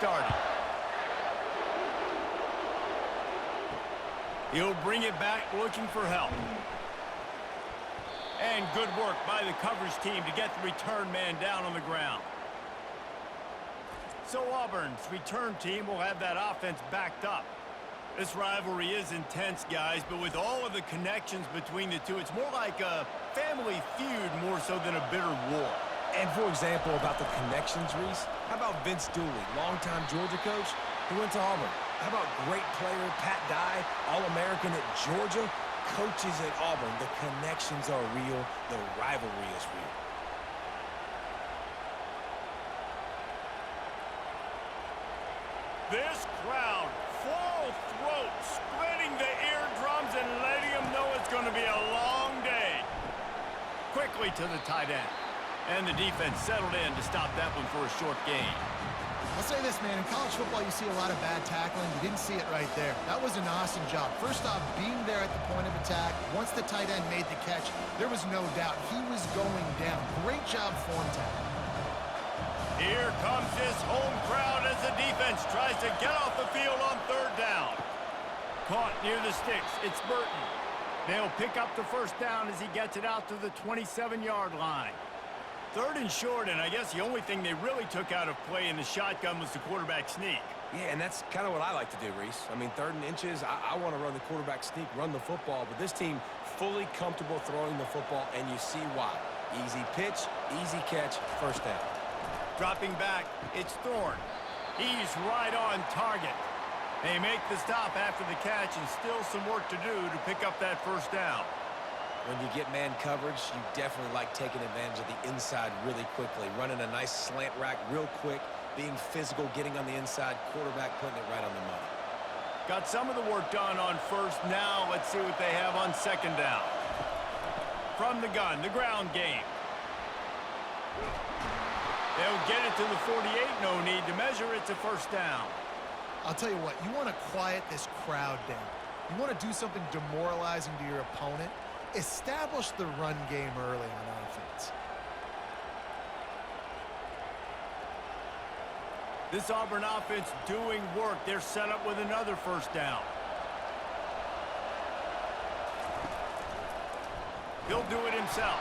started. He'll bring it back looking for help. And good work by the coverage team to get the return man down on the ground. So Auburn's return team will have that offense backed up. This rivalry is intense, guys, but with all of the connections between the two, it's more like a family feud more so than a bitter war. And for example, about the connections, Reese, how about Vince Dooley, longtime Georgia coach, who went to Auburn? How about great player Pat Dye, All-American at Georgia, coaches at Auburn? The connections are real. The rivalry is real. This crowd, full throat, splitting the eardrums and letting them know it's going to be a long day. Quickly to the tight end. And the defense settled in to stop that one for a short gain. I'll say this, man. In college football, you see a lot of bad tackling. You didn't see it right there. That was an awesome job. First off, being there at the point of attack. Once the tight end made the catch, there was no doubt he was going down. Great job form tackle. Here comes this home crowd as the defense tries to get off the field on third down. Caught near the sticks. It's Burton. They'll pick up the first down as he gets it out to the 27-yard line. Third and short, and I guess the only thing they really took out of play in the shotgun was the quarterback sneak. Yeah, and that's kind of what I like to do, Reese. I mean, third and inches, I want to run the quarterback sneak, run the football, but this team fully comfortable throwing the football, and you see why. Easy pitch, easy catch, first down. Dropping back, it's Thorne. He's right on target. They make the stop after the catch, and still some work to do to pick up that first down. When you get man coverage, you definitely like taking advantage of the inside really quickly, running a nice slant rack real quick, being physical, getting on the inside, quarterback putting it right on the money. Got some of the work done on first. Now let's see what they have on second down. From the gun, the ground game. They'll get it to the 48, no need to measure. It's a first down. I'll tell you what, you want to quiet this crowd down. You want to do something demoralizing to your opponent. Establish the run game early on offense. This Auburn offense doing work. They're set up with another first down. He'll do it himself.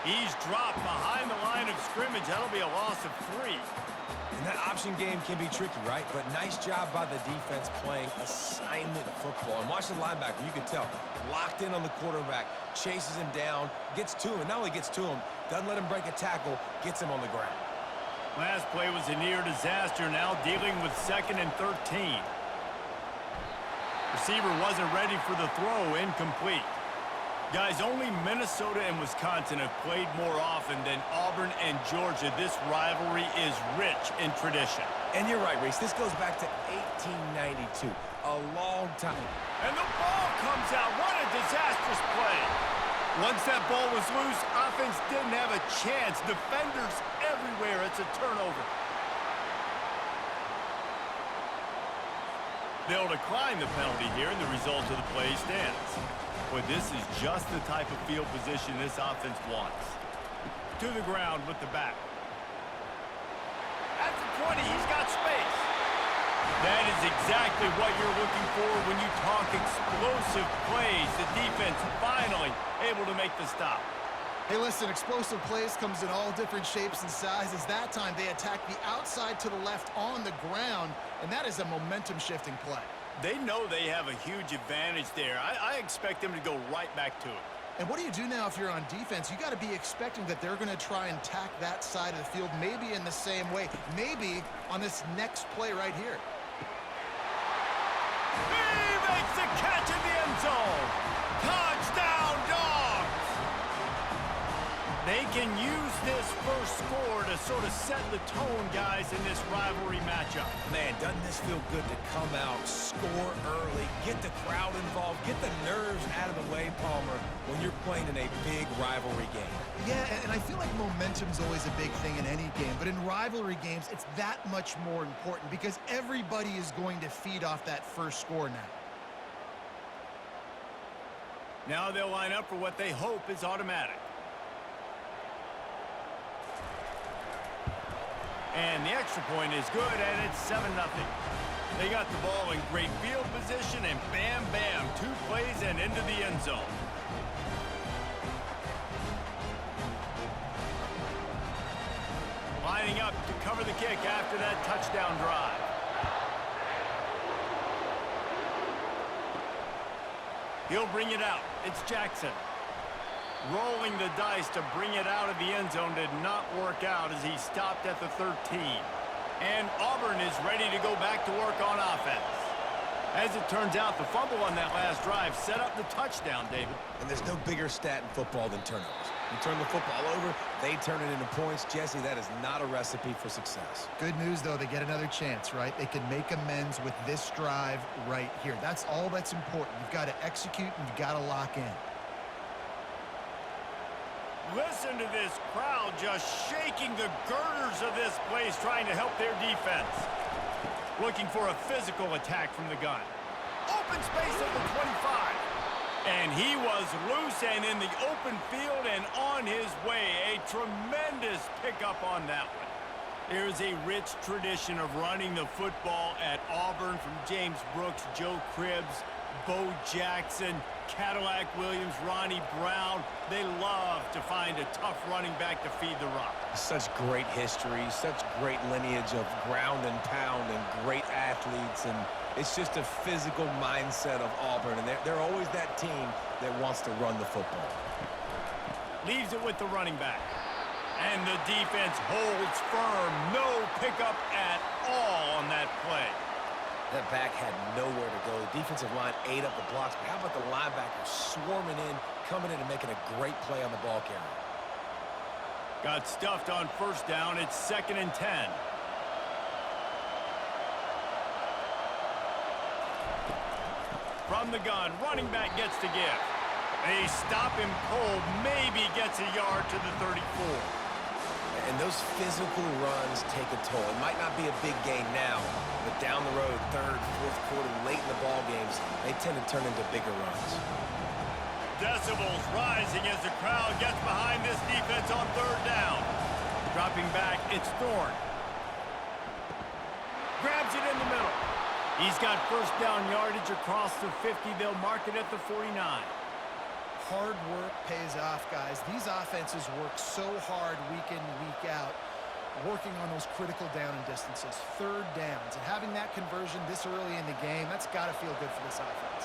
He's dropped behind the line of scrimmage. That'll be a loss of 3. And that option game can be tricky, right? But nice job by the defense playing assignment football. And watch the linebacker, you can tell, locked in on the quarterback, chases him down, gets to him. Not only gets to him, doesn't let him break a tackle, gets him on the ground. Last play was a near disaster, now dealing with 2nd and 13. Receiver wasn't ready for the throw, incomplete. Guys, only Minnesota and Wisconsin have played more often than Auburn and Georgia. This rivalry is rich in tradition. And you're right, Reese. This goes back to 1892, a long time. And the ball comes out. What a disastrous play. Once that ball was loose, offense didn't have a chance. Defenders everywhere. It's a turnover. They'll decline the penalty here, and the result of the play stands. But this is just the type of field position this offense wants. To the ground with the back. At the 20, he's got space. That is exactly what you're looking for when you talk explosive plays. The defense finally able to make the stop. Hey, listen, explosive plays comes in all different shapes and sizes. That time, they attack the outside to the left on the ground, and that is a momentum-shifting play. They know they have a huge advantage there. I expect them to go right back to it. And what do you do now if you're on defense? You got to be expecting that they're going to try and tack that side of the field, maybe in the same way, maybe on this next play right here. He makes the catch in the end zone. Touchdown, Dogs! They can use this first score to sort of set the tone, guys, in this rivalry matchup. Man, doesn't this feel good to come out, score early, get the crowd involved, get the nerves out of the way, Palmer, when you're playing in a big rivalry game? Yeah, and I feel like momentum's always a big thing in any game, but in rivalry games, it's that much more important because everybody is going to feed off that first score now. Now they'll line up for what they hope is automatic. And the extra point is good, and it's 7-0. They got the ball in great field position, and bam, bam, 2 plays and into the end zone. Lining up to cover the kick after that touchdown drive. He'll bring it out. It's Jackson. Rolling the dice to bring it out of the end zone did not work out as he stopped at the 13. And Auburn is ready to go back to work on offense. As it turns out, the fumble on that last drive set up the touchdown, David. And there's no bigger stat in football than turnovers. You turn the football over, they turn it into points. Jesse, that is not a recipe for success. Good news, though, they get another chance, right? They can make amends with this drive right here. That's all that's important. You've got to execute and you've got to lock in. Listen to this crowd just shaking the girders of this place, trying to help their defense. Looking for a physical attack from the gun. Open space at the 25. And he was loose and in the open field and on his way. A tremendous pickup on that one. There's a rich tradition of running the football at Auburn from James Brooks, Joe Cribbs, Bo Jackson, Cadillac Williams, Ronnie Brown. They love to find a tough running back to feed the rock. Such great history, such great lineage of ground and pound and great athletes. And it's just a physical mindset of Auburn. And they're always that team that wants to run the football. Leaves it with the running back. And the defense holds firm. No pickup at all on that play. That back had nowhere to go. The defensive line ate up the blocks. But how about the linebacker swarming in, coming in and making a great play on the ball carrier? Got stuffed on first down. It's 2nd and 10. From the gun, running back gets to give. They stop him cold. Maybe gets a yard to the 34. And those physical runs take a toll. It might not be a big gain now, but down the road, 3rd, 4th quarter, late in the ball games, they tend to turn into bigger runs. Decibels rising as the crowd gets behind this defense on 3rd down. Dropping back, it's Thorne. Grabs it in the middle. He's got first down yardage across the 50. They'll mark it at the 49. Hard work pays off, guys. These offenses work so hard week in, week out, working on those critical down and distances, 3rd downs. And having that conversion this early in the game, that's got to feel good for this offense.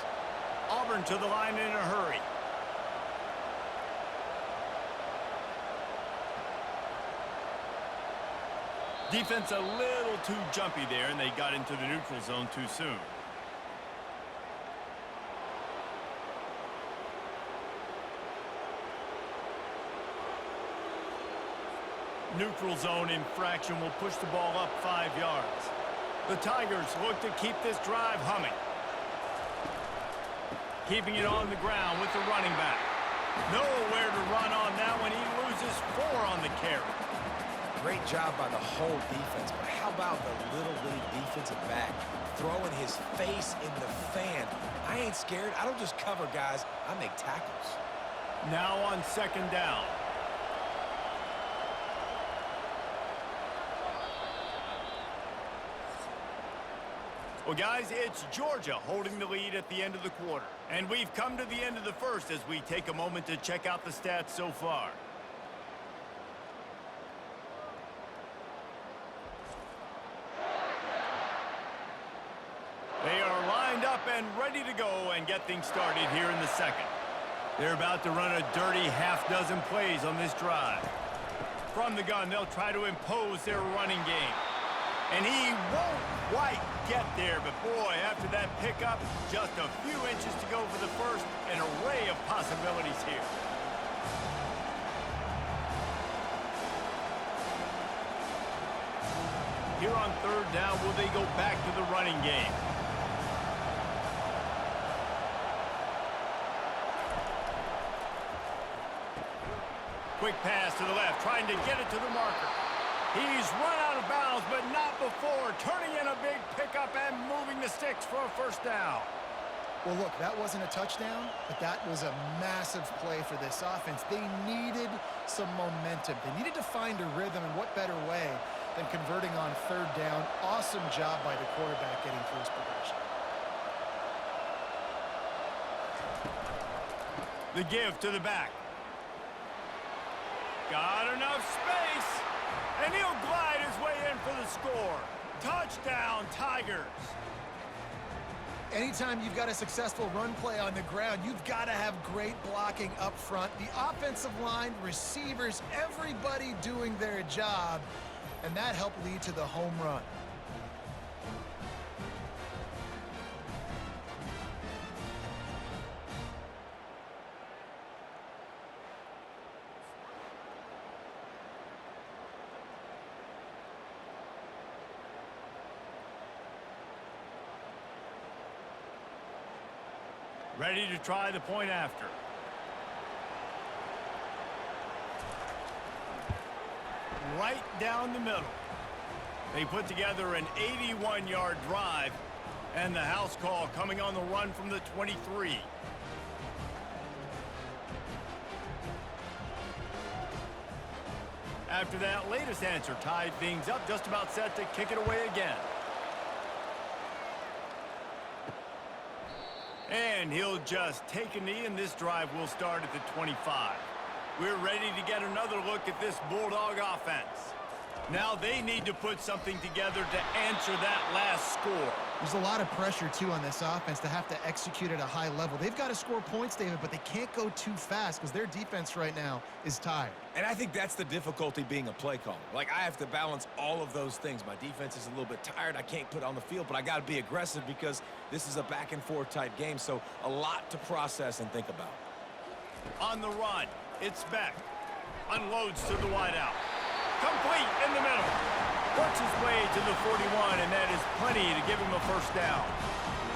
Auburn to the line in a hurry. Defense a little too jumpy there, and they got into the neutral zone too soon. Neutral zone infraction will push the ball up 5 yards. The Tigers look to keep this drive humming. Keeping it on the ground with the running back. Nowhere to run on that one. He loses 4 on the carry. Great job by the whole defense, but how about the little bitty defensive back throwing his face in the fan? I ain't scared. I don't just cover guys. I make tackles. Now on 2nd down. Well, guys, it's Georgia holding the lead at the end of the quarter. And we've come to the end of the first as we take a moment to check out the stats so far. They are lined up and ready to go and get things started here in the 2nd. They're about to run a dirty half-dozen plays on this drive. From the gun, they'll try to impose their running game. And he won't quite get there, but boy, after that pickup, just a few inches to go for the first, an array of possibilities here. Here on 3rd down, will they go back to the running game? Quick pass to the left, trying to get it to the marker. He's run out of bounds, but not before. Turning in a big pickup and moving the sticks for a first down. Well, look, that wasn't a touchdown, but that was a massive play for this offense. They needed some momentum. They needed to find a rhythm, and what better way than converting on third down. Awesome job by the quarterback getting through his progression. The give to the back. Got enough space, and he'll glide his way in for the score. Touchdown, Tigers. Anytime you've got a successful run play on the ground, you've got to have great blocking up front. The offensive line, receivers, everybody doing their job, and that helped lead to the home run. Ready to try the point after. Right down the middle. They put together an 81-yard drive, and the house call coming on the run from the 23. After that latest answer tied things up, just about set to kick it away again. And he'll just take a knee, and this drive will start at the 25. We're ready to get another look at this Bulldog offense. Now they need to put something together to answer that last score. There's a lot of pressure, too, on this offense to have to execute at a high level. They've got to score points, David, but they can't go too fast because their defense right now is tired. And I think that's the difficulty being a play caller. Like, I have to balance all of those things. My defense is a little bit tired. I can't put on the field, but I got to be aggressive because this is a back-and-forth type game, so a lot to process and think about. On the run, it's Beck. Unloads to the wideout. Complete in the middle. Works his way to the 41, and that is plenty to give him a first down.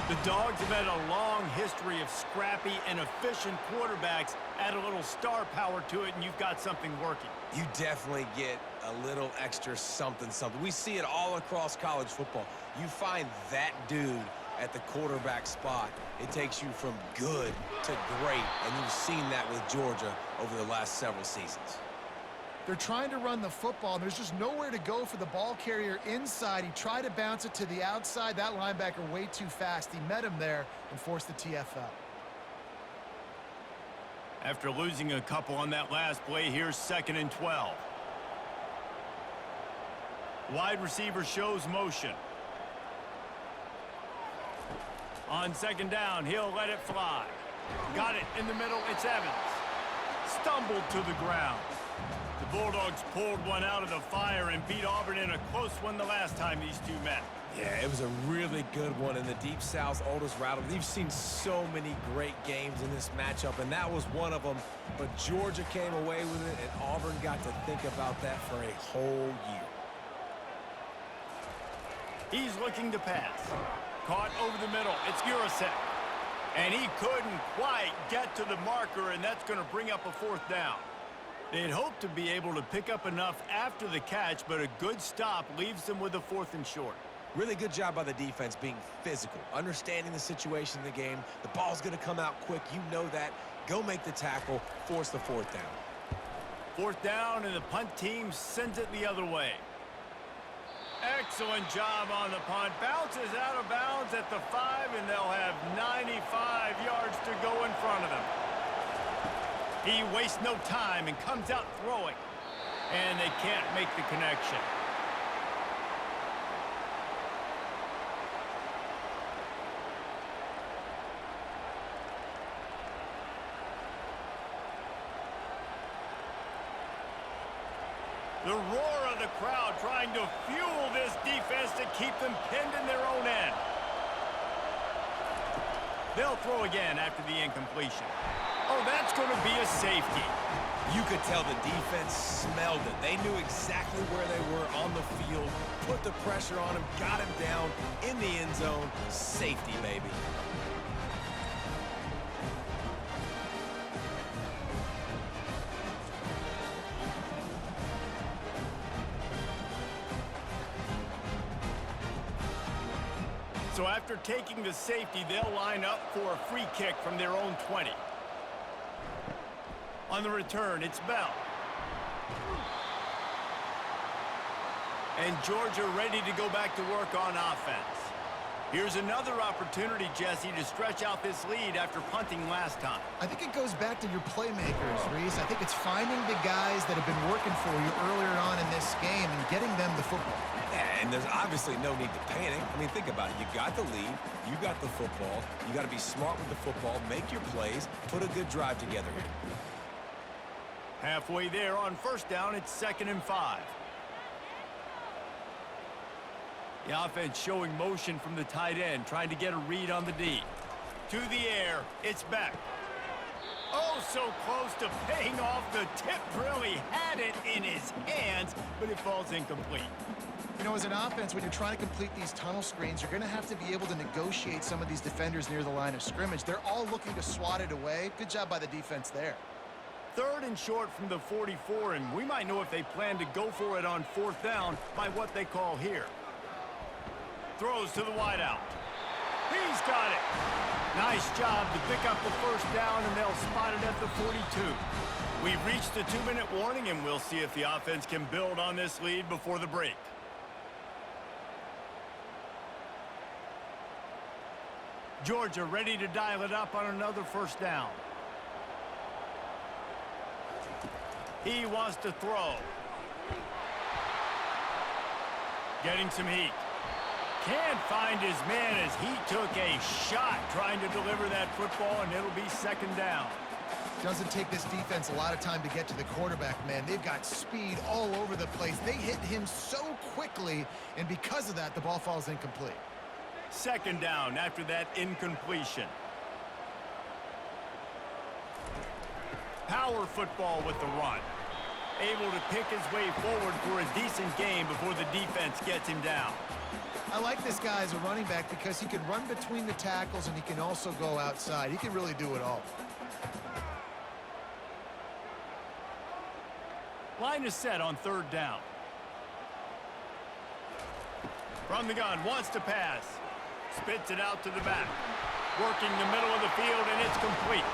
The Dogs have had a long history of scrappy and efficient quarterbacks. Add a little star power to it, and you've got something working. You definitely get a little extra something. We see it all across college football. You find that dude at the quarterback spot, it takes you from good to great, and you've seen that with Georgia over the last several seasons. They're trying to run the football, and there's just nowhere to go for the ball carrier inside. He tried to bounce it to the outside. That linebacker way too fast. He met him there and forced the TFL. After losing a couple on that last play, here's 2nd and 12. Wide receiver shows motion. On 2nd down, he'll let it fly. Got it in the middle, it's Evans. Stumbled to the ground. The Bulldogs pulled one out of the fire and beat Auburn in a close one the last time these two met. Yeah, it was a really good one in the Deep South, oldest rattle. You've seen so many great games in this matchup, and that was one of them. But Georgia came away with it, and Auburn got to think about that for a whole year. He's looking to pass. Caught over the middle. It's Urasek. And he couldn't quite get to the marker, and that's going to bring up a 4th down. They'd hoped to be able to pick up enough after the catch, but a good stop leaves them with a 4th and short. Really good job by the defense being physical, understanding the situation in the game. The ball's going to come out quick. You know that. Go make the tackle, force the 4th down. 4th down, and the punt team sends it the other way. Excellent job on the punt. Bounces out of bounds at the 5, and they'll have 95 yards to go in front of them. He wastes no time and comes out throwing. And they can't make the connection. The roar of the crowd trying to fuel this defense to keep them pinned in their own end. They'll throw again after the incompletion. Oh, that's going to be a safety. You could tell the defense smelled it. They knew exactly where they were on the field, put the pressure on him, got him down in the end zone. Safety, baby. So after taking the safety, they'll line up for a free kick from their own 20. On the return, it's Bell. And Georgia ready to go back to work on offense. Here's another opportunity, Jesse, to stretch out this lead after punting last time. I think it goes back to your playmakers, Reese. I think it's finding the guys that have been working for you earlier on in this game and getting them the football. Yeah, and there's obviously no need to panic. I mean, think about it. You got the lead. You got the football. You got to be smart with the football. Make your plays. Put a good drive together here. Halfway there on first down, it's 2nd and 5. The offense showing motion from the tight end, trying to get a read on the D. To the air, it's back. Oh, so close to paying off. The tip really had it in his hands, but it falls incomplete. You know, as an offense, when you're trying to complete these tunnel screens, you're going to have to be able to negotiate some of these defenders near the line of scrimmage. They're all looking to swat it away. Good job by the defense there. 3rd and short from the 44, and we might know if they plan to go for it on 4th down by what they call here. Throws to the wideout. He's got it. Nice job to pick up the first down, and they'll spot it at the 42. We've reached the 2-minute warning, and we'll see if the offense can build on this lead before the break. Georgia ready to dial it up on another first down. He wants to throw. Getting some heat. Can't find his man as he took a shot trying to deliver that football, and it'll be 2nd down. Doesn't take this defense a lot of time to get to the quarterback, man. They've got speed all over the place. They hit him so quickly, and because of that, the ball falls incomplete. 2nd down after that incompletion. Power football with the run. Able to pick his way forward for a decent game before the defense gets him down. I like this guy as a running back because he can run between the tackles and he can also go outside. He can really do it all. Line is set on 3rd down. From the gun, wants to pass. Spits it out to the back. Working the middle of the field, and it's complete.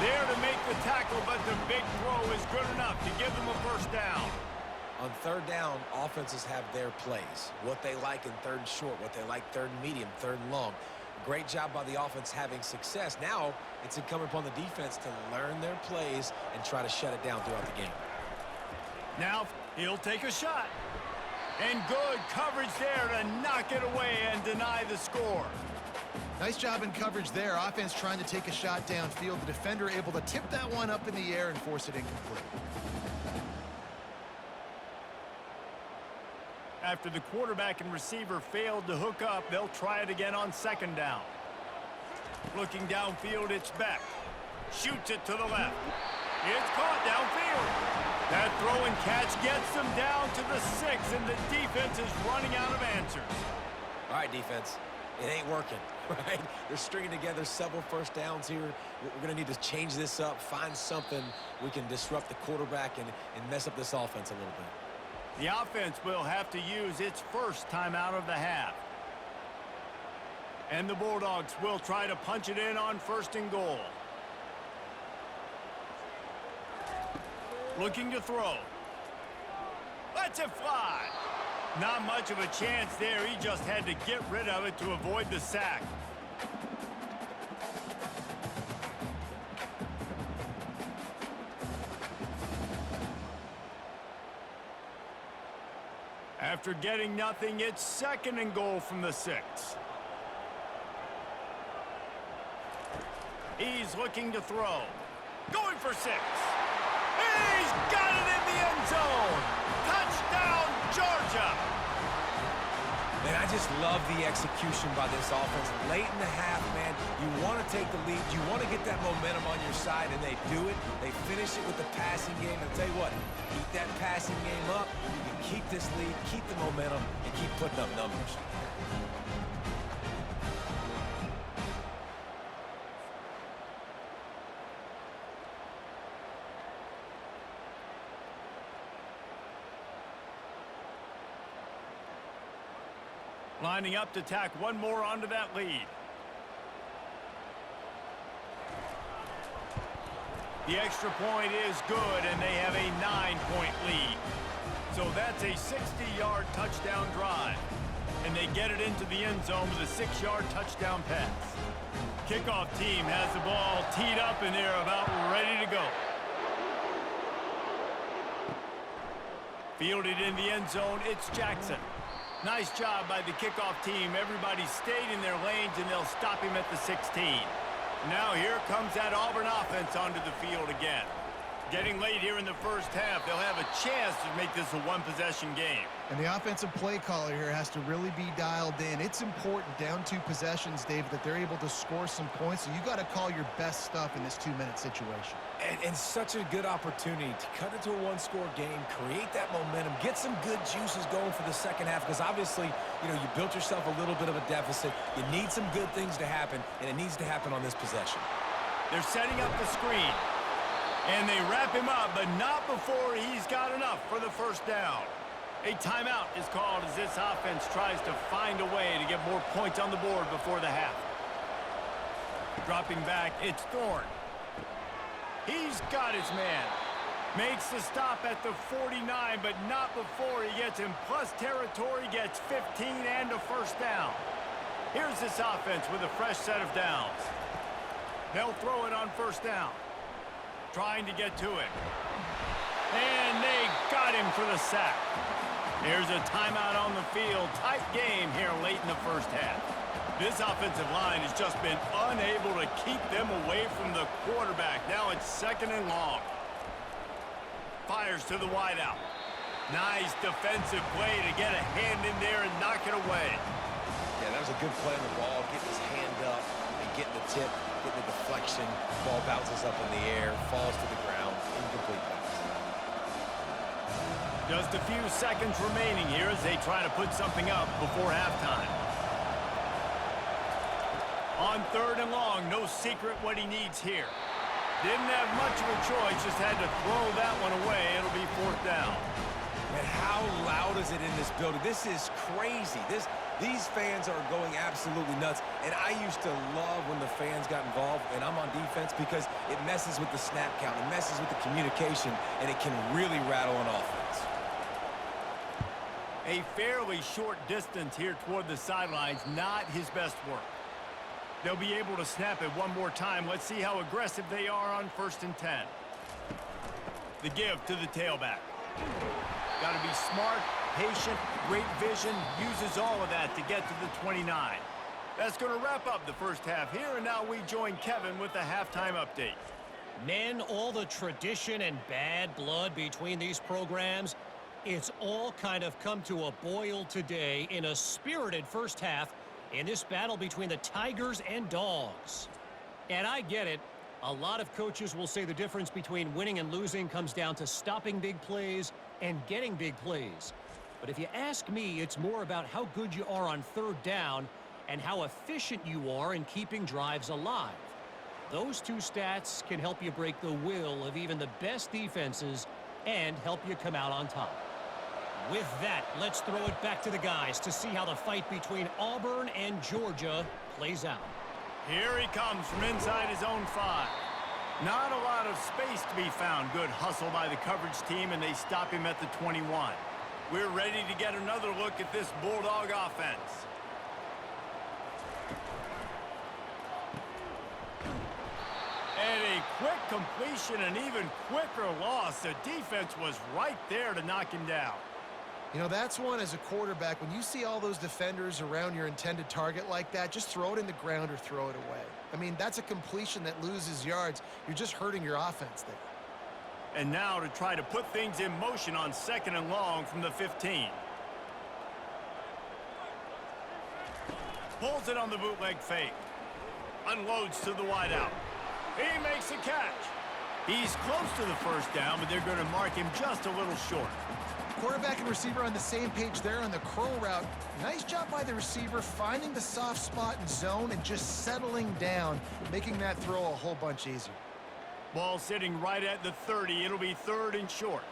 There to make the tackle, but the big throw is good enough to give them a first down. On 3rd down, offenses have their plays. What they like in 3rd and short, what they like 3rd and medium, 3rd and long. Great job by the offense having success. Now, it's incumbent upon the defense to learn their plays and try to shut it down throughout the game. Now, he'll take a shot. And good coverage there to knock it away and deny the score. Nice job in coverage there. Offense trying to take a shot downfield. The defender able to tip that one up in the air and force it incomplete. After the quarterback and receiver failed to hook up, they'll try it again on 2nd down. Looking downfield, it's Beck. Shoots it to the left. It's caught downfield. That throw and catch gets them down to the 6, and the defense is running out of answers. All right, defense. It ain't working, right? They're stringing together several first downs here. We're going to need to change this up, find something we can disrupt the quarterback and mess up this offense a little bit. The offense will have to use its first timeout of the half. And the Bulldogs will try to punch it in on 1st and goal. Looking to throw. Lets it fly. Not much of a chance there. He just had to get rid of it to avoid the sack. After getting nothing, it's 2nd and goal from the 6. He's looking to throw. Going for 6. He's got it in the end zone. Touchdown, Georgia. Man, I just love the execution by this offense. Late in the half, man, you want to take the lead. You want to get that momentum on your side, and they do it. They finish it with the passing game. I'll tell you what, keep that passing game up. You can keep this lead, keep the momentum, and keep putting up numbers. Lining up to tack one more onto that lead. The extra point is good, and they have a 9-point lead. So that's a 60-yard touchdown drive. And they get it into the end zone with a 6-yard touchdown pass. Kickoff team has the ball teed up and they're about ready to go. Fielded in the end zone, it's Jackson. Nice job by the kickoff team. Everybody stayed in their lanes and they'll stop him at the 16. Now here comes that Auburn offense onto the field again. Getting late here in the first half, they'll have a chance to make this a one-possession game. And the offensive play caller here has to really be dialed in. It's important down 2 possessions, David, that they're able to score some points. So you got to call your best stuff in this 2-minute situation. And such a good opportunity to cut into a one-score game, create that momentum, get some good juices going for the second half. Because obviously, you know, you built yourself a little bit of a deficit. You need some good things to happen, and it needs to happen on this possession. They're setting up the screen. And they wrap him up, but not before he's got enough for the first down. A timeout is called as this offense tries to find a way to get more points on the board before the half. Dropping back, it's Thorne. He's got his man. Makes the stop at the 49, but not before he gets in plus territory, gets 15 and a first down. Here's this offense with a fresh set of downs. They'll throw it on first down. Trying to get to it. And they got him for the sack. Here's a timeout on the field. Tight game here late in the first half. This offensive line has just been unable to keep them away from the quarterback. Now it's 2nd and long. Fires to the wideout. Nice defensive play to get a hand in there and knock it away. Yeah, that was a good play on the ball. Getting his hand up and getting the tip, getting the deflection. Ball bounces up in the air, falls to the ground. Incomplete pass. Just a few seconds remaining here as they try to put something up before halftime. On 3rd and long, no secret what he needs here. Didn't have much of a choice, just had to throw that one away. It'll be 4th down. Man, how loud is it in this building? This is crazy. These fans are going absolutely nuts. And I used to love when the fans got involved, and I'm on defense, because it messes with the snap count, it messes with the communication, and it can really rattle an offense. A fairly short distance here toward the sidelines, not his best work. They'll be able to snap it one more time. Let's see how aggressive they are on 1st and 10. The give to the tailback. Got to be smart, patient, great vision, uses all of that to get to the 29. That's going to wrap up the first half here, and now we join Kevin with the halftime update. Men, all the tradition and bad blood between these programs, it's all kind of come to a boil today in a spirited first half in this battle between the Tigers and Dogs. And I get it. A lot of coaches will say the difference between winning and losing comes down to stopping big plays and getting big plays. But if you ask me, it's more about how good you are on 3rd down and how efficient you are in keeping drives alive. Those 2 stats can help you break the will of even the best defenses and help you come out on top. With that, let's throw it back to the guys to see how the fight between Auburn and Georgia plays out. Here he comes from inside his own 5. Not a lot of space to be found. Good hustle by the coverage team, and they stop him at the 21. We're ready to get another look at this Bulldog offense. And a quick completion, an even quicker loss. The defense was right there to knock him down. You know, that's one as a quarterback. When you see all those defenders around your intended target like that, just throw it in the ground or throw it away. I mean, that's a completion that loses yards. You're just hurting your offense there. And now to try to put things in motion on 2nd and long from the 15. Pulls it on the bootleg fake. Unloads to the wideout. He makes a catch. He's close to the first down, but they're going to mark him just a little short. Quarterback and receiver on the same page there on the curl route. Nice job by the receiver finding the soft spot and zone and just settling down, making that throw a whole bunch easier. Ball sitting right at the 30. It'll be 3rd and short.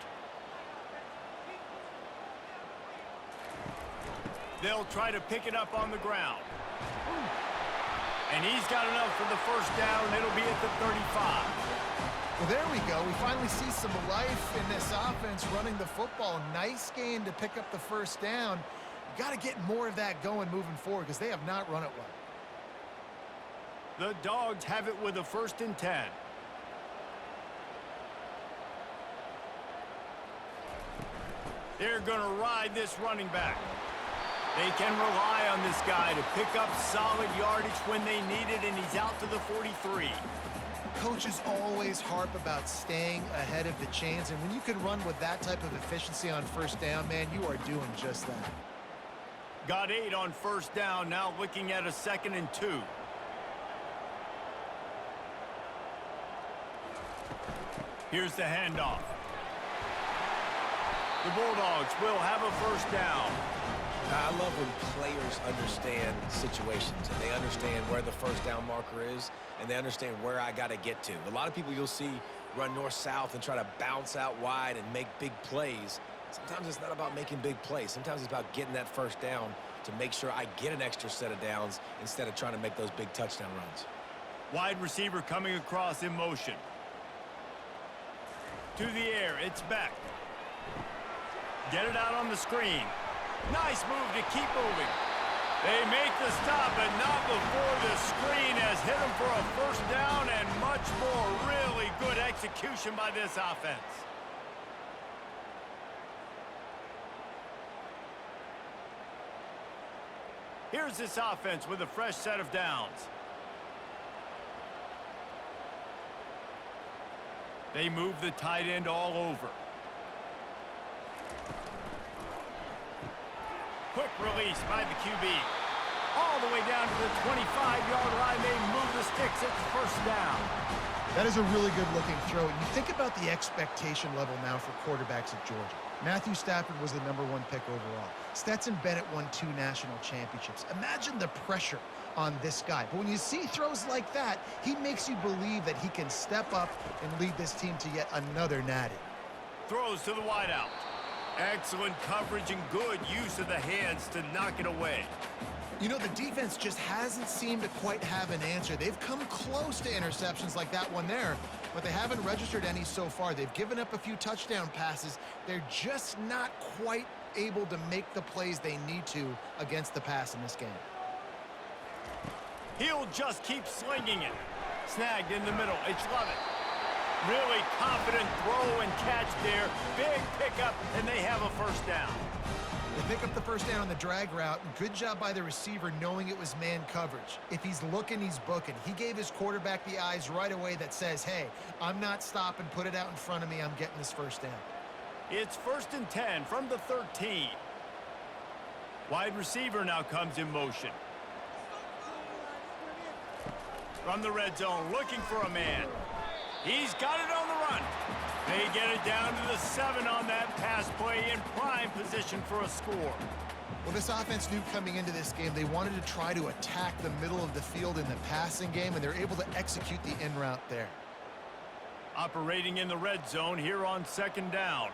They'll try to pick it up on the ground. And he's got enough for the first down. It'll be at the 35. Well, there we go. We finally see some life in this offense running the football. Nice gain to pick up the first down. You got to get more of that going moving forward because they have not run it well. The Dogs have it with a 1st and 10. They're going to ride this running back. They can rely on this guy to pick up solid yardage when they need it, and he's out to the 43. Coaches always harp about staying ahead of the chains, and when you can run with that type of efficiency on first down, man, you are doing just that. Got 8 on first down, now looking at a 2nd and 2. Here's the handoff. The Bulldogs will have a first down. I love when players understand situations and they understand where the first down marker is and they understand where I got to get to. A lot of people you'll see run north-south and try to bounce out wide and make big plays. Sometimes it's not about making big plays. Sometimes it's about getting that first down to make sure I get an extra set of downs instead of trying to make those big touchdown runs. Wide receiver coming across in motion. To the air, it's back. Get it out on the screen. Nice move to keep moving. They make the stop, but not before the screen has hit them for a first down and much more. Really good execution by this offense. Here's this offense with a fresh set of downs. They move the tight end all over. Quick release by the QB. All the way down to the 25-yard line. They move the sticks at the first down. That is a really good-looking throw. You think about the expectation level now for quarterbacks at Georgia. Matthew Stafford was the #1 pick overall. Stetson Bennett won 2 national championships. Imagine the pressure on this guy. But when you see throws like that, he makes you believe that he can step up and lead this team to yet another natty. Throws to the wideout. Excellent coverage and good use of the hands to knock it away. You know, the defense just hasn't seemed to quite have an answer. They've come close to interceptions like that one there, but they haven't registered any so far. They've given up a few touchdown passes. They're just not quite able to make the plays they need to against the pass in this game. He'll just keep slinging it. Snagged in the middle. It's Lovett. Really confident throw and catch there. Big pickup, and they have a first down. They pick up the first down on the drag route. Good job by the receiver knowing it was man coverage. If he's looking, he's booking. He gave his quarterback the eyes right away that says, hey, I'm not stopping. Put it out in front of me. I'm getting this first down. It's 1st and 10 from the 13. Wide receiver now comes in motion. From the red zone, looking for a man. He's got it on the run. They get it down to the 7 on that pass play in prime position for a score. Well, this offense knew coming into this game they wanted to try to attack the middle of the field in the passing game, and they're able to execute the in route there. Operating in the red zone here on 2nd down.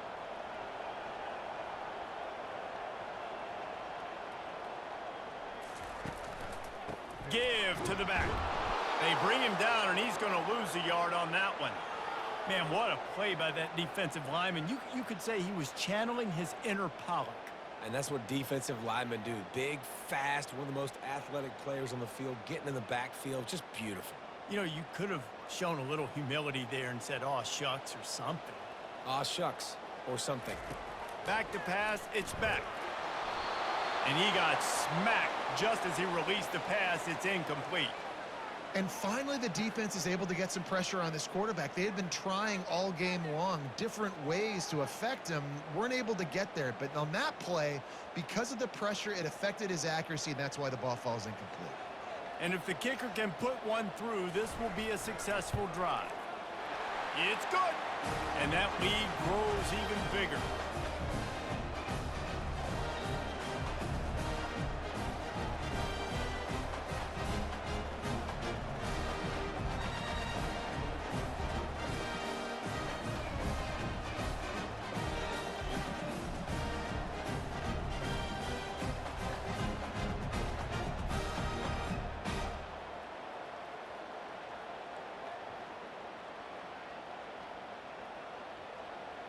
Give to the back. They bring him down, and he's going to lose a yard on that one. Man, what a play by that defensive lineman. You could say he was channeling his inner Pollock. And that's what defensive linemen do. Big, fast, one of the most athletic players on the field, getting in the backfield, just beautiful. You know, you could have shown a little humility there and said, aw, shucks, or something. Aw, shucks, or something. Back to pass, it's back. And he got smacked just as he released the pass. It's incomplete. And finally, the defense is able to get some pressure on this quarterback. They had been trying all game long different ways to affect him, weren't able to get there. But on that play, because of the pressure, it affected his accuracy, and that's why the ball falls incomplete. And if the kicker can put one through, this will be a successful drive. It's good. And that lead grows even bigger.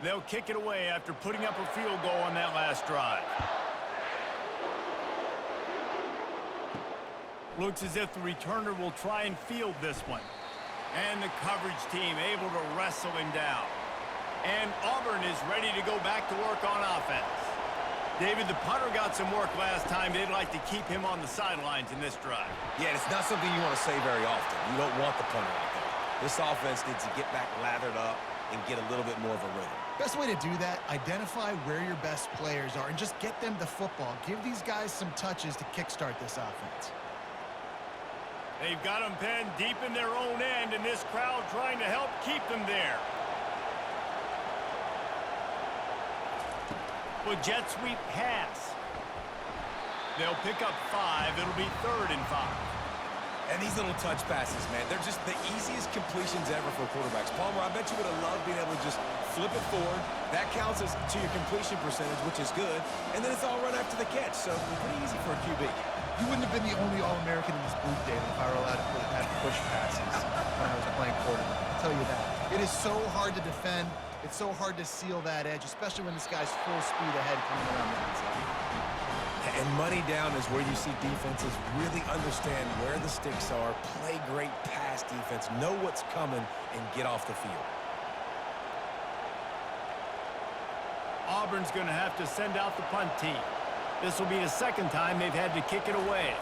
They'll kick it away after putting up a field goal on that last drive. Looks as if the returner will try and field this one. And the coverage team able to wrestle him down. And Auburn is ready to go back to work on offense. David, the punter got some work last time. They'd like to keep him on the sidelines in this drive. Yeah, it's not something you want to say very often. You don't want the punter out there. This offense needs to get back lathered up and get a little bit more of a rhythm. Best way to do that, identify where your best players are and just get them the football. Give these guys some touches to kickstart this offense. They've got them penned deep in their own end, and this crowd trying to help keep them there. Well, jet sweep pass. They'll pick up 5. It'll be 3rd and 5. And these little touch passes, man, they're just the easiest completions ever for quarterbacks. Palmer, I bet you would have loved being able to just flip it forward. That counts as to your completion percentage, which is good. And then it's all run after the catch, so pretty easy for a QB. You wouldn't have been the only All-American in this booth, David, if I were allowed to have push passes when I was playing quarterback. I'll tell you that. It is so hard to defend. It's so hard to seal that edge, especially when this guy's full speed ahead coming around the outside. And money down is where you see defenses really understand where the sticks are, play great pass defense, know what's coming, and get off the field. Auburn's going to have to send out the punt team. This will be the second time they've had to kick it away.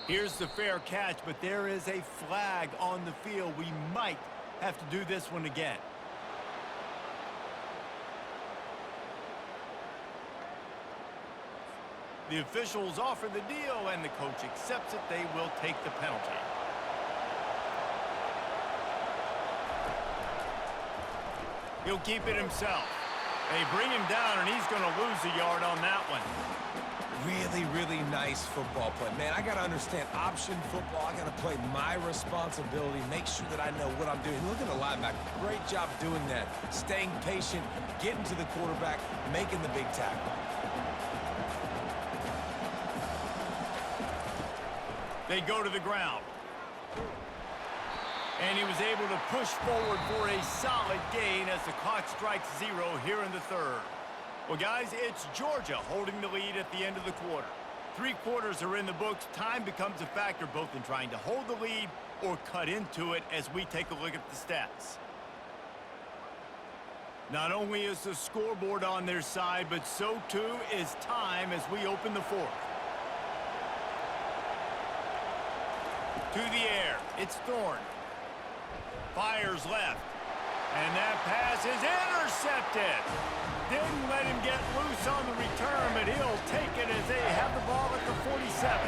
Here's the fair catch, but there is a flag on the field. We might have to do this one again. The officials offer the deal, and the coach accepts it. They will take the penalty. He'll keep it himself. They bring him down, and he's going to lose a yard on that one. Really, really nice football play. Man, I got to understand option football. I got to play my responsibility, make sure that I know what I'm doing. Look at the linebacker. Great job doing that. Staying patient, getting to the quarterback, making the big tackle. They go to the ground. And he was able to push forward for a solid gain as the clock strikes 0 here in the 3rd. Well, guys, it's Georgia holding the lead at the end of the quarter. 3 quarters are in the books. Time becomes a factor both in trying to hold the lead or cut into it as we take a look at the stats. Not only is the scoreboard on their side, but so too is time as we open the 4th. To the air, it's Thorne. Fires left. And that pass is intercepted. Didn't let him get loose on the return, but he'll take it as they have the ball at the 47.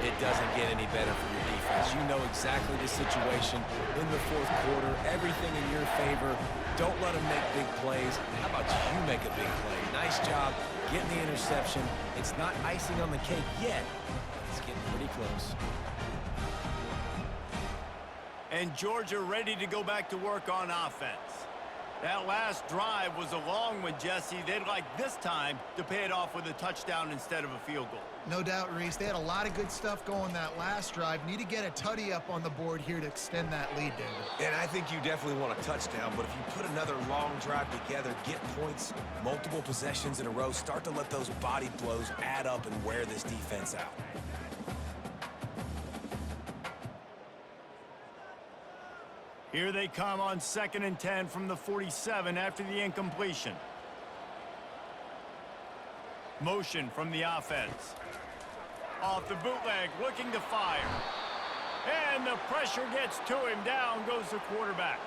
It doesn't get any better for your defense. You know exactly the situation in the 4th quarter. Everything in your favor. Don't let them make big plays. How about you make a big play? Nice job getting the interception. It's not icing on the cake yet, but it's getting pretty close. And Georgia ready to go back to work on offense. That last drive was a long one, Jesse. They'd like this time to pay it off with a touchdown instead of a field goal. No doubt, Reese. They had a lot of good stuff going that last drive. Need to get a tutty up on the board here to extend that lead, David. And I think you definitely want a touchdown, but if you put another long drive together, get points, multiple possessions in a row, start to let those body blows add up and wear this defense out. Here they come on 2nd and 10 from the 47 after the incompletion. Motion from the offense. Off the bootleg, looking to fire. And the pressure gets to him. Down goes the quarterback.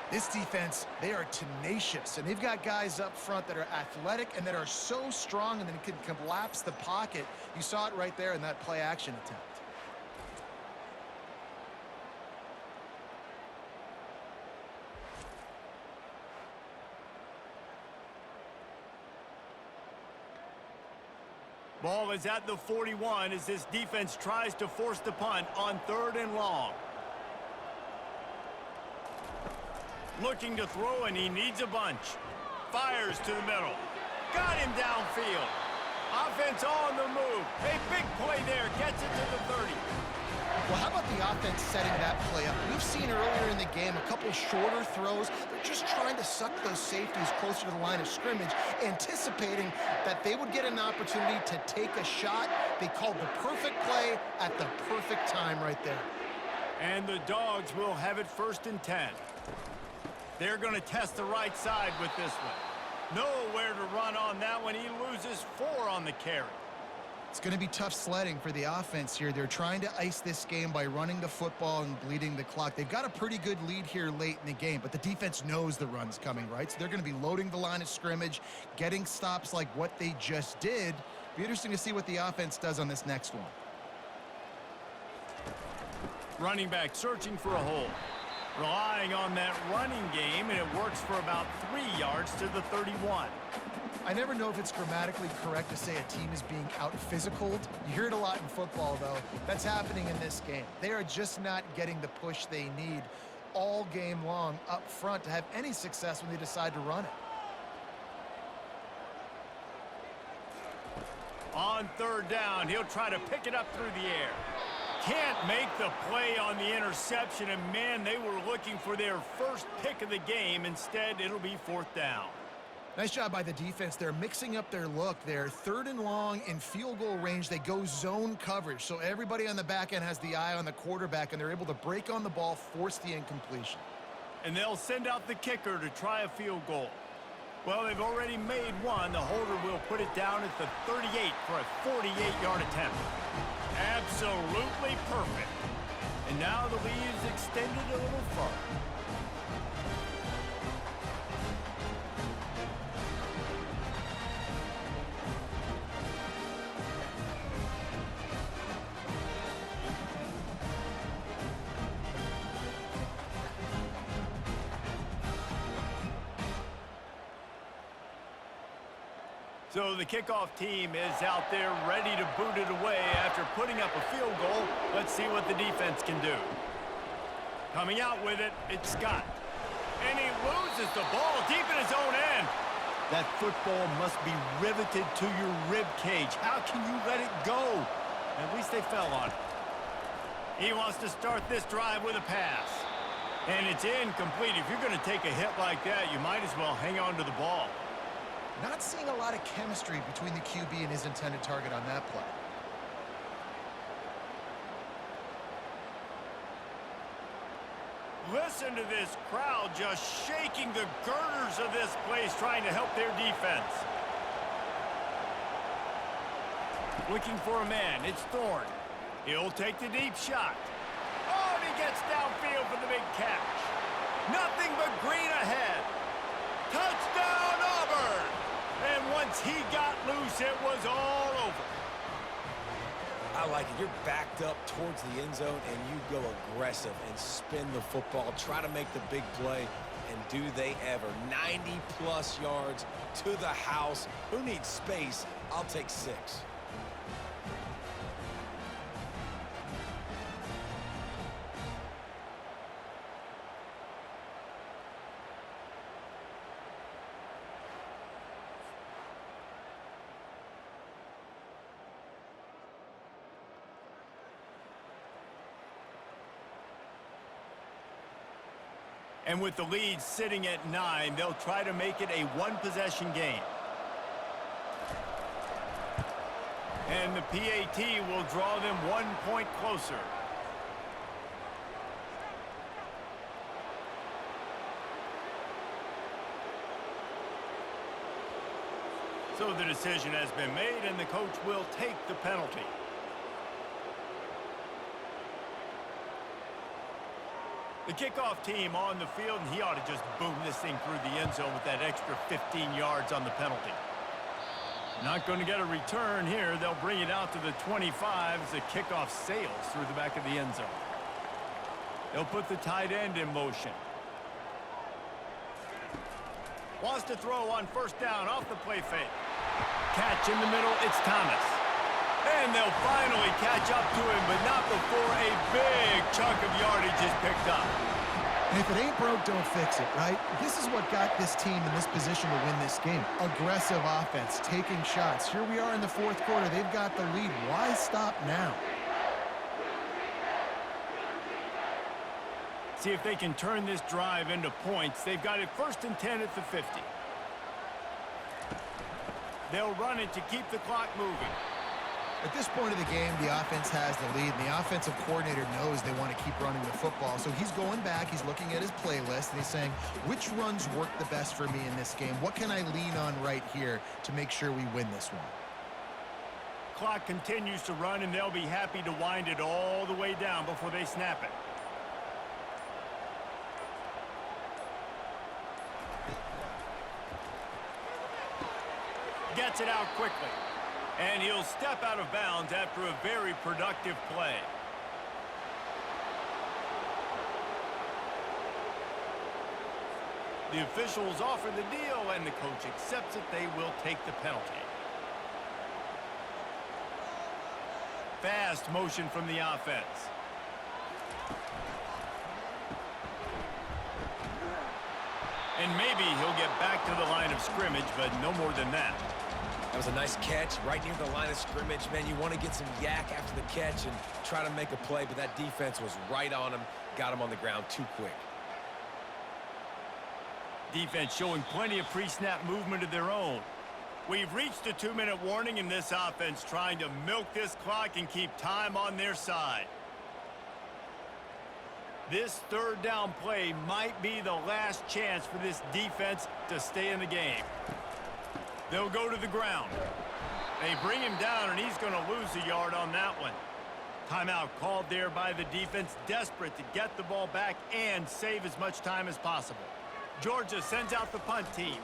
This defense, they are tenacious, and they've got guys up front that are athletic and that are so strong and then can collapse the pocket. You saw it right there in that play-action attempt. Ball is at the 41 as this defense tries to force the punt on 3rd and long. Looking to throw, and he needs a bunch. Fires to the middle. Got him downfield. Offense on the move. A big play there. Gets it to the 30. Well, how about the offense setting that play up? We've seen earlier in the game a couple shorter throws. They're just trying to suck those safeties closer to the line of scrimmage, anticipating that they would get an opportunity to take a shot. They called the perfect play at the perfect time right there. And the Dogs will have it 1st and 10. They're going to test the right side with this one. Nowhere to run on that one. He loses 4 on the carry. It's going to be tough sledding for the offense here. They're trying to ice this game by running the football and bleeding the clock. They've got a pretty good lead here late in the game, but the defense knows the run's coming, right? So they're going to be loading the line of scrimmage, getting stops like what they just did. Be interesting to see what the offense does on this next one. Running back searching for a hole. Relying on that running game, and it works for about 3 yards to the 31. I never know if it's grammatically correct to say a team is being out-physicaled. You hear it a lot in football, though. That's happening in this game. They are just not getting the push they need all game long up front to have any success when they decide to run it. On 3rd down, he'll try to pick it up through the air. Can't make the play on the interception, and man, they were looking for their first pick of the game. Instead, it'll be 4th down. Nice job by the defense. They're mixing up their look. They're 3rd and long in field goal range. They go zone coverage, so everybody on the back end has the eye on the quarterback, and they're able to break on the ball, force the incompletion. And they'll send out the kicker to try a field goal. Well, they've already made one. The holder will put it down at the 38 for a 48-yard attempt. Absolutely perfect. And now the lead is extended a little further. So the kickoff team is out there ready to boot it away after putting up a field goal. Let's see what the defense can do. Coming out with it, it's Scott. And he loses the ball deep in his own end. That football must be riveted to your rib cage. How can you let it go? At least they fell on it. He wants to start this drive with a pass. And it's incomplete. If you're going to take a hit like that, you might as well hang on to the ball. Not seeing a lot of chemistry between the QB and his intended target on that play. Listen to this crowd just shaking the girders of this place, trying to help their defense. Looking for a man. It's Thorne. He'll take the deep shot. Oh, and he gets downfield for the big catch. Nothing but green ahead. Touchdown, Auburn! And once he got loose, it was all over. I like it. You're backed up towards the end zone, and you go aggressive and spin the football, try to make the big play, and do they ever. 90-plus yards to the house. Who needs space? I'll take 6. And with the lead sitting at 9, they'll try to make it a one-possession game. And the PAT will draw them 1 point closer. So the decision has been made, and the coach will take the penalty. The kickoff team on the field, and he ought to just boom this thing through the end zone with that extra 15 yards on the penalty. Not going to get a return here. They'll bring it out to the 25 as the kickoff sails through the back of the end zone. They'll put the tight end in motion. Wants to throw on first down off the play fake. Catch in the middle, it's Thomas. And they'll finally catch up to him, but not before a big chunk of yardage is picked up. And if it ain't broke, don't fix it, right? This is what got this team in this position to win this game. Aggressive offense, taking shots. Here we are in the fourth quarter. They've got the lead. Why stop now? See if they can turn this drive into points. They've got it 1st and 10 at the 50. They'll run it to keep the clock moving. At this point of the game, the offense has the lead, and the offensive coordinator knows they want to keep running the football. So he's going back, he's looking at his playlist, and he's saying, which runs work the best for me in this game? What can I lean on right here to make sure we win this one? Clock continues to run, and they'll be happy to wind it all the way down before they snap it. Gets it out quickly. And he'll step out of bounds after a very productive play. The officials offer the deal, and the coach accepts it. They will take the penalty. Fast motion from the offense. And maybe he'll get back to the line of scrimmage, but no more than that. That was a nice catch right near the line of scrimmage. Man, you want to get some yak after the catch and try to make a play, but that defense was right on him, got him on the ground too quick. Defense showing plenty of pre-snap movement of their own. We've reached a 2-minute warning, and this offense trying to milk this clock and keep time on their side. This 3rd down play might be the last chance for this defense to stay in the game. They'll go to the ground. They bring him down, and he's going to lose a yard on that one. Timeout called there by the defense, desperate to get the ball back and save as much time as possible. Georgia sends out the punt team.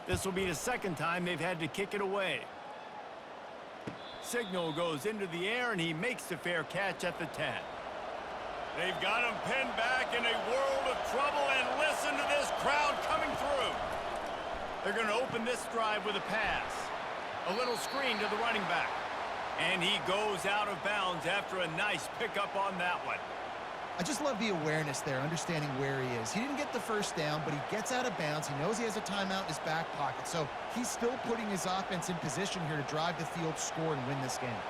This will be the 2nd time they've had to kick it away. Signal goes into the air, and he makes the fair catch at the 10. They've got him pinned back in a world of trouble, and listen to this crowd coming through. They're going to open this drive with a pass. A little screen to the running back. And he goes out of bounds after a nice pickup on that one. I just love the awareness there, understanding where he is. He didn't get the first down, but he gets out of bounds. He knows he has a timeout in his back pocket. So he's still putting his offense in position here to drive the field, score, and win this game.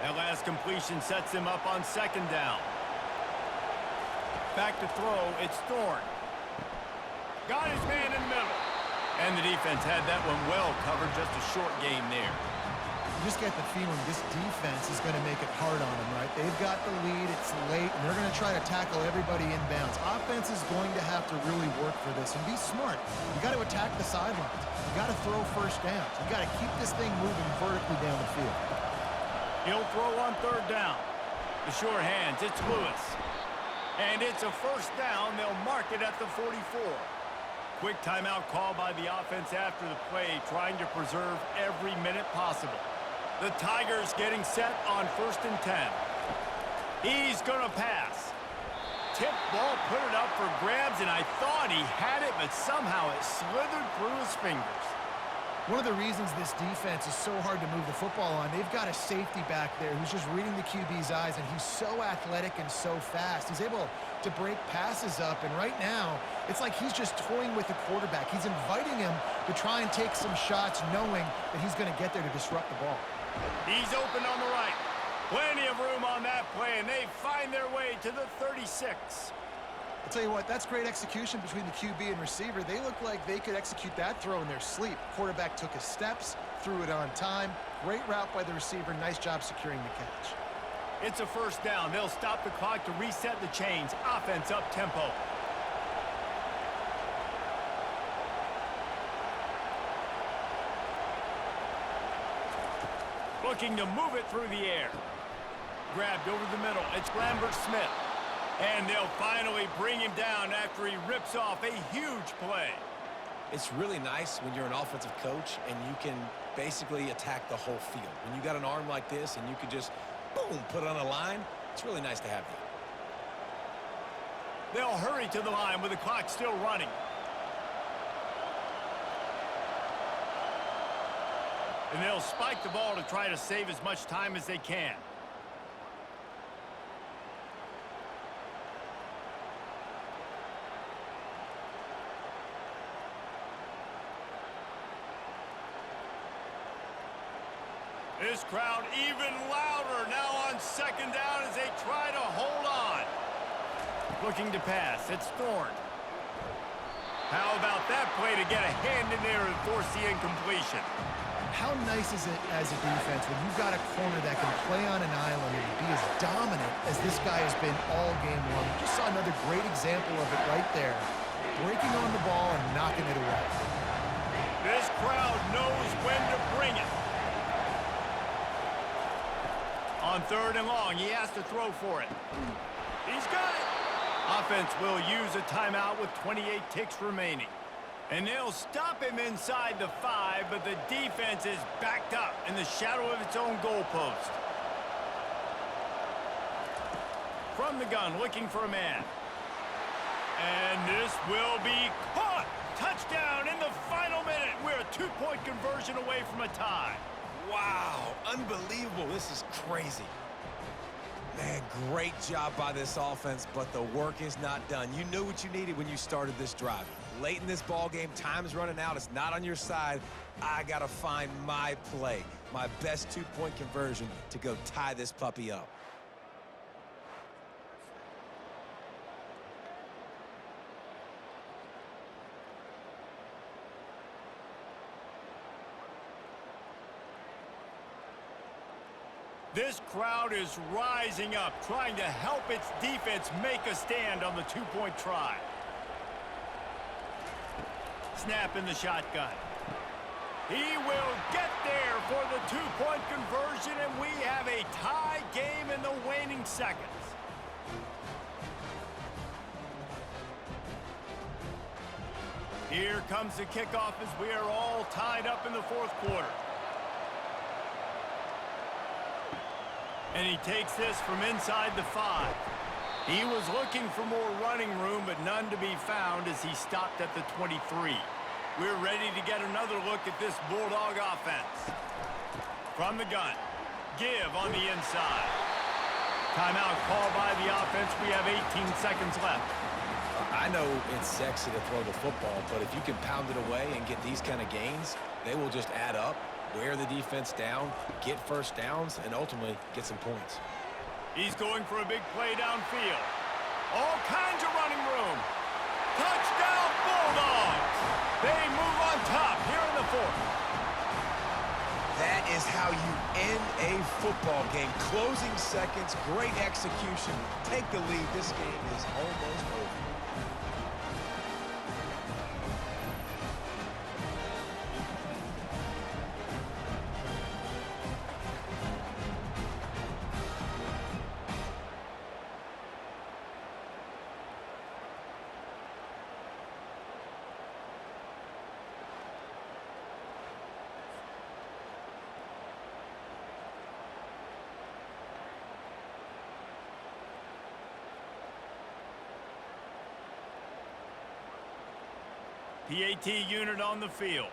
That last completion sets him up on 2nd down. Back to throw, it's Thorne. Got his man in the middle. And the defense had that one well covered, just a short game there. You just get the feeling this defense is going to make it hard on them, right? They've got the lead, it's late, and they're going to try to tackle everybody inbounds. Offense is going to have to really work for this and be smart. You got to attack the sidelines. You got to throw first downs. You got to keep this thing moving vertically down the field. He'll throw on 3rd down. The sure hands, it's Lewis. And it's a 1st down. They'll mark it at the 44. Quick timeout call by the offense after the play, trying to preserve every minute possible. The Tigers getting set on 1st and 10. He's going to pass. Tip ball, put it up for grabs, and I thought he had it, but somehow it slithered through his fingers. One of the reasons this defense is so hard to move the football on, they've got a safety back there who's just reading the QB's eyes, and he's so athletic and so fast. He's able to break passes up, and right now, it's like he's just toying with the quarterback. He's inviting him to try and take some shots, knowing that he's going to get there to disrupt the ball. He's open on the right. Plenty of room on that play, and they find their way to the 36. I'll tell you what, that's great execution between the QB and receiver. They look like they could execute that throw in their sleep. Quarterback took his steps, threw it on time. Great route by the receiver. Nice job securing the catch. It's a 1st down. They'll stop the clock to reset the chains. Offense up tempo. Looking to move it through the air. Grabbed over the middle. It's Lambert-Smith. And they'll finally bring him down after he rips off a huge play. It's really nice when you're an offensive coach and you can basically attack the whole field. When you got an arm like this and you can just, boom, put it on a line, it's really nice to have that. They'll hurry to the line with the clock still running. And they'll spike the ball to try to save as much time as they can. This crowd even louder now on second down as they try to hold on. Looking to pass. It's Thorne. How about that play to get a hand in there and force the incompletion? How nice is it as a defense when you've got a corner that can play on an island and be as dominant as this guy has been all game long? You just saw another great example of it right there. Breaking on the ball and knocking it away. This crowd knows when to bring it. On third and long, he has to throw for it. He's got it. Offense will use a timeout with 28 ticks remaining. And they'll stop him inside the 5, but the defense is backed up in the shadow of its own goalpost. From the gun, looking for a man. And this will be caught. Touchdown in the final minute. We're a 2-point conversion away from a tie. Wow, unbelievable. This is crazy. Man, great job by this offense, but the work is not done. You knew what you needed when you started this drive. Late in this ball game, time's running out. It's not on your side. I got to find my play, my best 2-point conversion to go tie this puppy up. This crowd is rising up, trying to help its defense make a stand on the 2-point try. Snap in the shotgun. He will get there for the 2-point conversion, and we have a tie game in the waning seconds. Here comes the kickoff as we are all tied up in the fourth quarter. And he takes this from inside the 5. He was looking for more running room, but none to be found as he stopped at the 23. We're ready to get another look at this Bulldog offense. From the gun, give on the inside. Timeout called by the offense. We have 18 seconds left. I know it's sexy to throw the football, but if you can pound it away and get these kind of gains, they will just add up, wear the defense down, get first downs, and ultimately get some points. He's going for a big play downfield. All kinds of running room. Touchdown, Bulldogs! They move on top here in the fourth. That is how you end a football game. Closing seconds, great execution. Take the lead. This game is almost over. PAT unit on the field.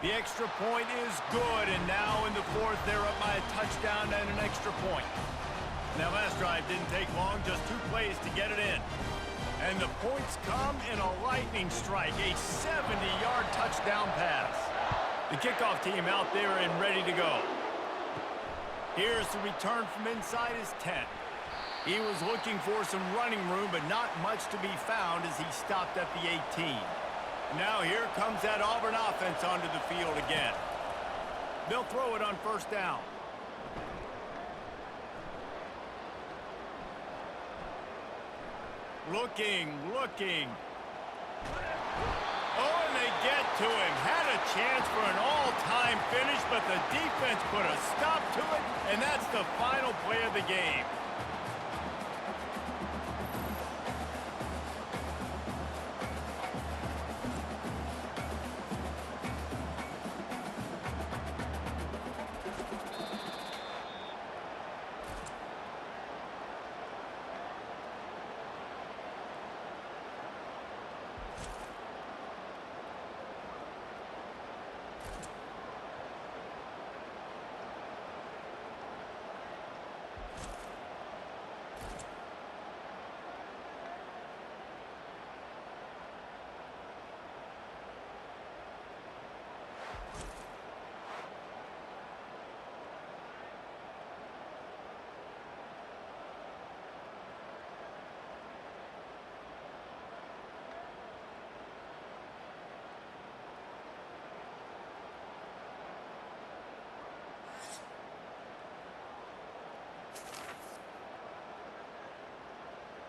The extra point is good, and now in the fourth, they're up by a touchdown and an extra point. Now, last drive didn't take long, just 2 plays to get it in. And the points come in a lightning strike, a 70-yard touchdown pass. The kickoff team out there and ready to go. Here's the return from inside his 10. He was looking for some running room, but not much to be found as he stopped at the 18. Now here comes that Auburn offense onto the field again. They'll throw it on first down. Looking. Oh, and they get to him. Had a chance for an all-time finish, but the defense put a stop to it, and that's the final play of the game.